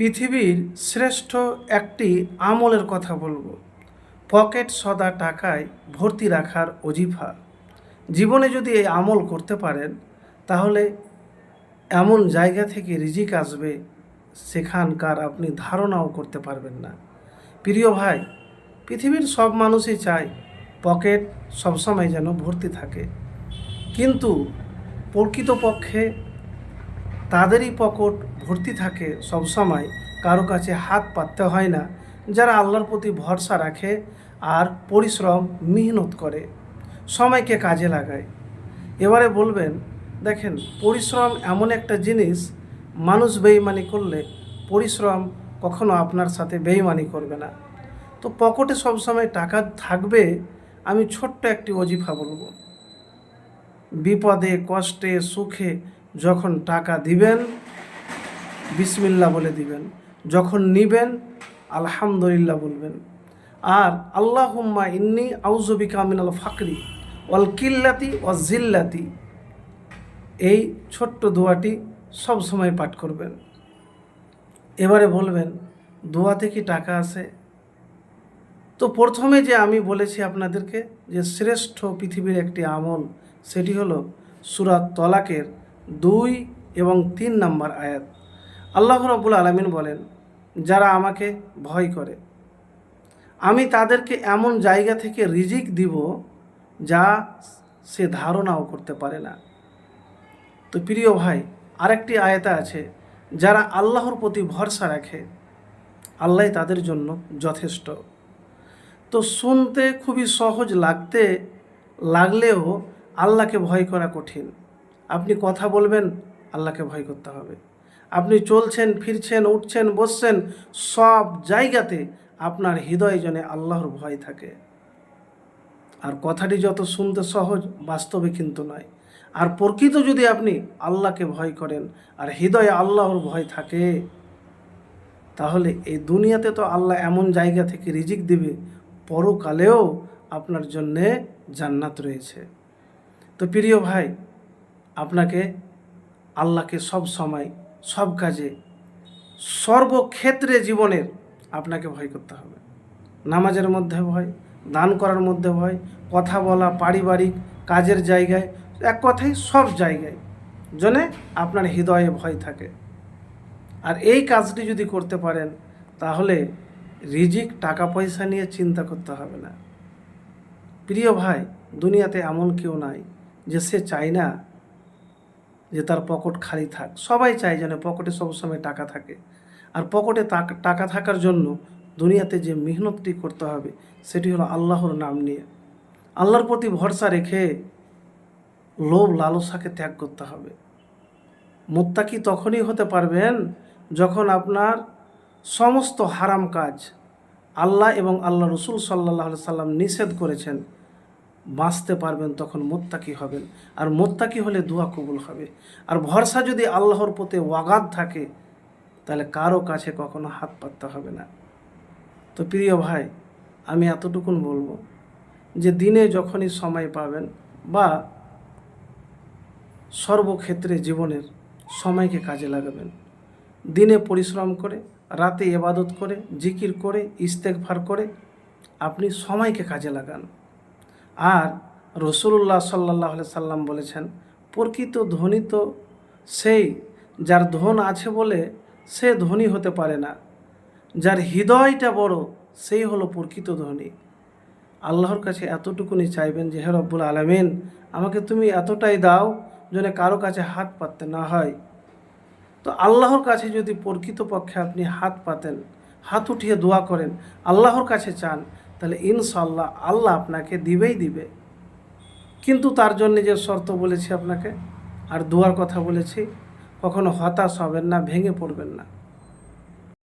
পৃথিবীর শ্রেষ্ঠ একটি আমলের কথা বলবো। পকেট সদা টাকায় ভর্তি রাখার অজিফা। জীবনে যদি এই আমল করতে পারেন তাহলে এমন জায়গা থেকে রিজিক আসবে সেখানকার আপনি ধারণাও করতে পারবেন না। প্রিয় ভাই, পৃথিবীর সব মানুষই চায় পকেট সবসময় যেন ভর্তি থাকে, কিন্তু প্রকৃতপক্ষে তাদেরই পকেট ভর্তি থাকে সবসময়, কারো কাছে হাত পাততে হয় না, যারা আল্লাহর প্রতি ভরসা রাখে আর পরিশ্রম মেহনত করে, সময়কে কাজে লাগায়। এবারে বলবেন, দেখেন, পরিশ্রম এমন একটা জিনিস, মানুষ বেইমানি করলে পরিশ্রম কখনো আপনার সাথে বেইমানি করবে না। তো পকেটে সবসময় টাকা থাকবে। আমি ছোট্ট একটি ওজিফা বলবো। বিপদে কষ্টে সুখে যখন টাকা দিবেন বিসমিল্লাহ বলে দিবেন, যখন নিবেন আলহামদুলিল্লাহ বলবেন। আর আল্লাহুম্মা ইন্নী আউযু বিকা মিনাল ফাকরি ওয়াল কিল্লাতি ওয়াজ জিল্লাতি, এই ছোট্ট দোয়াটি সব সময় পাঠ করবেন। এবারে বলবেন, দোয়াতে কি টাকা আসে? তো প্রথমে যে আমি বলেছি আপনাদেরকে যে শ্রেষ্ঠ পৃথিবীর একটি আমল, সেটি হলো সূরা তলাকের 2 এবং 3 নম্বর আয়াত। আল্লাহ রাব্বুল আলামিন বলেন, যারা আমাকে ভয় করে আমি তাদেরকে এমন জায়গা থেকে রিজিক দিব যা সে ধারণাও করতে পারে না। তো প্রিয় ভাই, আরেকটি আয়াতে আছে, যারা আল্লাহর প্রতি ভরসা রাখে আল্লাহ তাদের জন্য যথেষ্ট। তো শুনতে খুবই সহজ লাগলেও আল্লাহকে ভয় করা কঠিন। আপনি কথা বলবেন, আল্লাহকে ভয় করতে হবে। আপনি চলছেন ফিরছেন উঠছেন বসছেন, সব জায়গাতে আপনার হৃদয় জনে আল্লাহর ভয় থাকে। আর কথাটি যত শুনতে সহজ, বাস্তবে কিন্তু নয়। আর প্রকৃত যদি আপনি আল্লাহকে ভয় করেন আর হৃদয়ে আল্লাহর ভয় থাকে, তাহলে এই দুনিয়াতে তো আল্লাহ এমন জায়গা থেকে রিজিক দিবে, পরকালেও আপনার জন্যে জান্নাত রয়েছে। তো প্রিয় ভাই, আপনাকে আল্লাহকে সব সময় সব কাজে সর্বক্ষেত্রে জীবনের আপনাকে ভয় করতে হবে। নামাজের মধ্যে ভয়, দান করার মধ্যে ভয়, কথা বলা, পারিবারিক কাজের জায়গায়, এক কথায় সব জায়গায় জন্য আপনার হৃদয়ে ভয় থাকে। আর এই কাজটি যদি করতে পারেন তাহলে রিজিক টাকা পয়সা নিয়ে চিন্তা করতে হবে না। প্রিয় ভাই, দুনিয়াতে এমন কেউ নাই যে সে চায় না যে তার পকেট খালি থাক। সবাই চায় যেন পকেটে সবসময় টাকা থাকে। আর পকেটে টাকা থাকার জন্য দুনিয়াতে যে মেহনতটি করতে হবে সেটি হলো আল্লাহর নাম নিয়ে, আল্লাহর প্রতি ভরসা রেখে লোভ লালসাকে ত্যাগ করতে হবে। মুত্তাকি তখনই হতে পারবেন যখন আপনার সমস্ত হারাম কাজ আল্লাহ এবং আল্লাহ রসুল সাল্লাল্লাহু আলাইহি সাল্লাম নিষেধ করেছেন, বাঁচতে পারবেন, তখন মুত্তাকি হবেন। আর মুত্তাকি হলে দোয়া কবুল হবে। আর ভরসা যদি আল্লাহর প্রতি ওয়াগাদ থাকে তাহলে কারো কাছে কখনো হাত পাততে হবে না। তো প্রিয় ভাই, আমি এতটুকুন বলবো যে দিনে যখনই সময় পাবেন বা সর্বক্ষেত্রে জীবনের সময়কে কাজে লাগাবেন। দিনে পরিশ্রম করে, রাতে ইবাদত করে, জিকির করে, ইস্তেগফার করে আপনি সময়কে কাজে লাগান। আর রাসূলুল্লাহ সাল্লাল্লাহু আলাইহি সাল্লাম বলেছেন, প্রকৃত ধনী তো সেই যার ধন আছে বলে সে ধনী হতে পারে না, যার হৃদয়টা বড় সেই হলো প্রকৃত ধনী। আল্লাহর কাছে এতটুকুনি চাইবেন যে, হে রব্বুল আলামিন, আমাকে তুমি এতটাই দাও যেন কারো কাছে হাত পাততে না হয়। তো আল্লাহর কাছে যদি প্রকৃতপক্ষে আপনি হাত পাতেন, হাত উঠিয়ে দোয়া করেন, আল্লাহর কাছে চান, তাহলে ইনশাআল্লাহ আল্লাহ আপনাকে দিবেই দিবে। কিন্তু তার জন্য যে শর্ত বলেছি আপনাকে আর দোয়ার কথা বলেছি, কখনো হতাশ হবেন না, ভেঙে পড়বেন না।